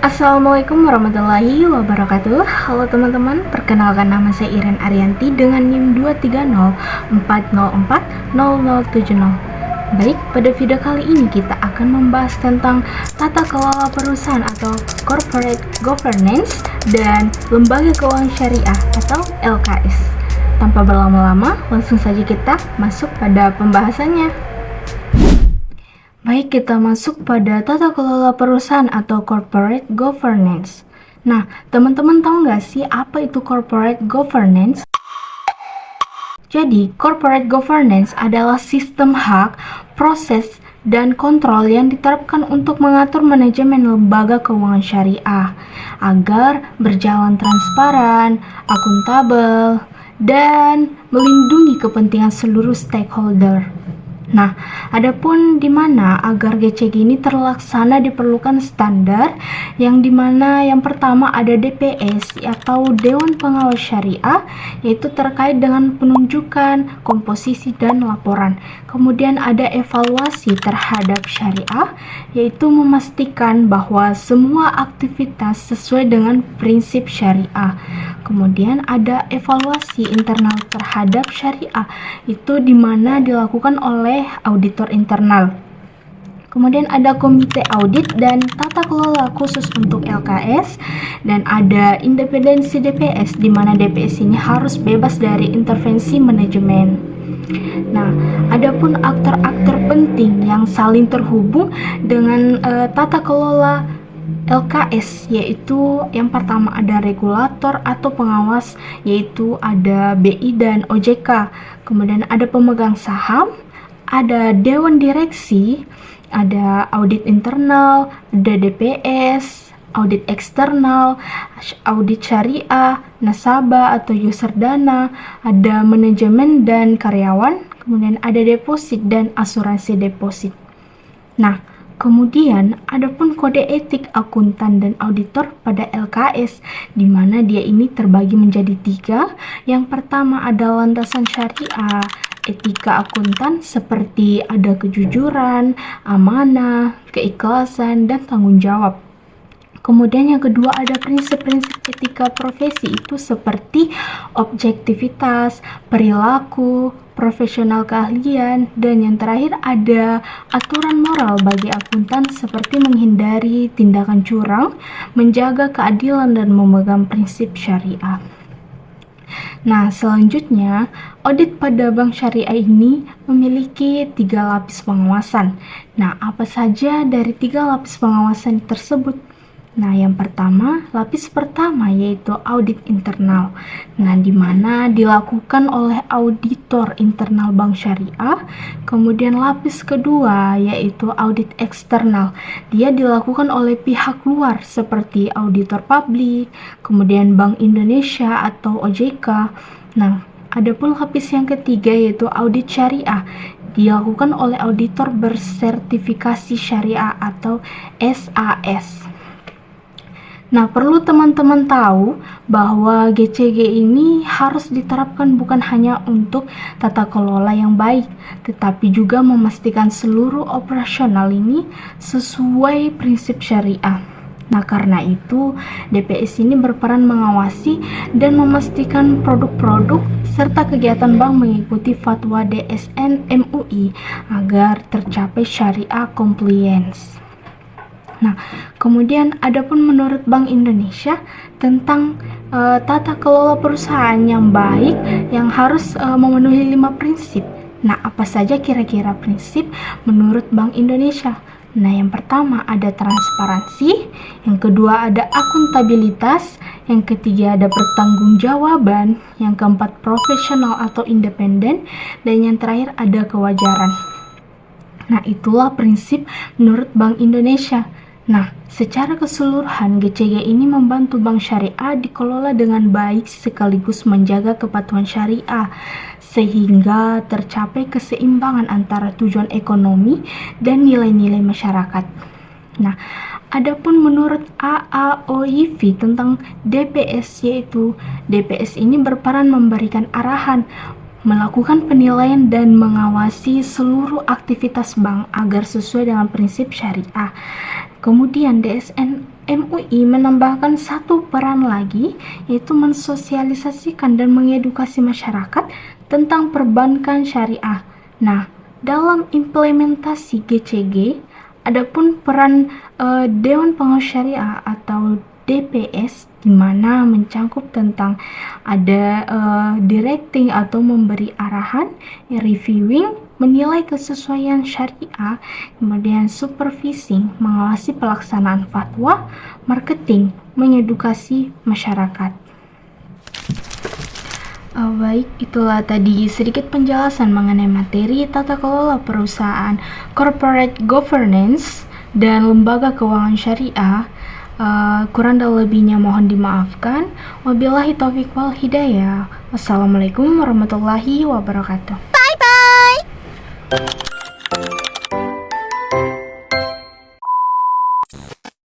Assalamualaikum warahmatullahi wabarakatuh. Halo teman-teman, perkenalkan nama saya Iren Arianti dengan NIM 230404070. Baik, pada video kali ini kita akan membahas tentang tata kelola perusahaan atau corporate governance dan lembaga keuangan syariah atau LKS. Tanpa berlama-lama, langsung saja kita masuk pada pembahasannya. Baik, kita masuk pada tata kelola perusahaan atau corporate governance. Nah, teman-teman tahu nggak sih apa itu corporate governance? Jadi, corporate governance adalah sistem hak, proses, dan kontrol yang diterapkan untuk mengatur manajemen lembaga keuangan syariah agar berjalan transparan, akuntabel, dan melindungi kepentingan seluruh stakeholder. Nah, adapun di mana agar GCG ini terlaksana diperlukan standar yang dimana yang pertama ada DPS atau Dewan Pengawas Syariah, yaitu terkait dengan penunjukan, komposisi, dan laporan. Kemudian ada evaluasi terhadap syariah, yaitu memastikan bahwa semua aktivitas sesuai dengan prinsip syariah. Kemudian ada evaluasi internal terhadap syariah, itu dimana dilakukan oleh auditor internal. Kemudian ada komite audit dan tata kelola khusus untuk LKS, dan ada independensi DPS, di mana DPS ini harus bebas dari intervensi manajemen. Nah, adapun aktor-aktor penting yang saling terhubung dengan tata kelola LKS, yaitu yang pertama ada regulator atau pengawas, yaitu ada BI dan OJK. Kemudian ada pemegang saham, ada dewan direksi, ada audit internal, ada DPS, audit eksternal, audit syariah, nasabah atau user dana, ada manajemen dan karyawan, kemudian ada deposit dan asuransi deposit. Nah, kemudian adapun kode etik akuntan dan auditor pada LKS, di mana dia ini terbagi menjadi 3. Yang pertama ada landasan syariah, etika akuntan seperti ada kejujuran, amanah, keikhlasan, dan tanggung jawab. Kemudian yang kedua ada prinsip-prinsip etika profesi, itu seperti objektivitas, perilaku, profesional keahlian, dan yang terakhir ada aturan moral bagi akuntan seperti menghindari tindakan curang, menjaga keadilan, dan memegang prinsip syariah. Nah, selanjutnya, audit pada bank syariah ini memiliki 3 lapis pengawasan. Nah, apa saja dari 3 lapis pengawasan tersebut? Nah, yang pertama, lapis pertama yaitu audit internal. Nah, di mana dilakukan oleh auditor internal bank syariah. Kemudian lapis kedua yaitu audit eksternal. Dia dilakukan oleh pihak luar seperti auditor publik, kemudian Bank Indonesia atau OJK. Nah, adapun lapis yang ketiga yaitu audit syariah. Dilakukan oleh auditor bersertifikasi syariah atau SAS. Nah, perlu teman-teman tahu bahwa GCG ini harus diterapkan bukan hanya untuk tata kelola yang baik, tetapi juga memastikan seluruh operasional ini sesuai prinsip syariah. Nah, karena itu DPS ini berperan mengawasi dan memastikan produk-produk serta kegiatan bank mengikuti fatwa DSN MUI agar tercapai syariah compliance. Nah, kemudian adapun menurut Bank Indonesia tentang tata kelola perusahaan yang baik yang harus memenuhi 5 prinsip. Nah, apa saja kira-kira prinsip menurut Bank Indonesia? Nah, yang pertama ada transparansi, yang kedua ada akuntabilitas, yang ketiga ada pertanggungjawaban, yang keempat profesional atau independen, dan yang terakhir ada kewajaran. Nah, itulah prinsip menurut Bank Indonesia. Nah, secara keseluruhan GCG ini membantu bank syariah dikelola dengan baik sekaligus menjaga kepatuhan syariah sehingga tercapai keseimbangan antara tujuan ekonomi dan nilai-nilai masyarakat. Nah, adapun menurut AAOIV tentang DPS, yaitu DPS ini berperan memberikan arahan melakukan penilaian dan mengawasi seluruh aktivitas bank agar sesuai dengan prinsip syariah. Kemudian DSN MUI menambahkan satu peran lagi, yaitu mensosialisasikan dan mengedukasi masyarakat tentang perbankan syariah. Nah, dalam implementasi GCG, adapun peran Dewan Pengawas Syariah atau DPS, di mana mencangkup tentang ada directing atau memberi arahan, reviewing, menilai kesesuaian syariah, kemudian supervising, mengawasi pelaksanaan fatwa, marketing, mengedukasi masyarakat. Baik, itulah tadi sedikit penjelasan mengenai materi tata kelola perusahaan, corporate governance, dan lembaga keuangan syariah. Kurang dan lebihnya mohon dimaafkan. Wabillahi taufiq wal hidayah. Wassalamualaikum warahmatullahi wabarakatuh. Bye bye.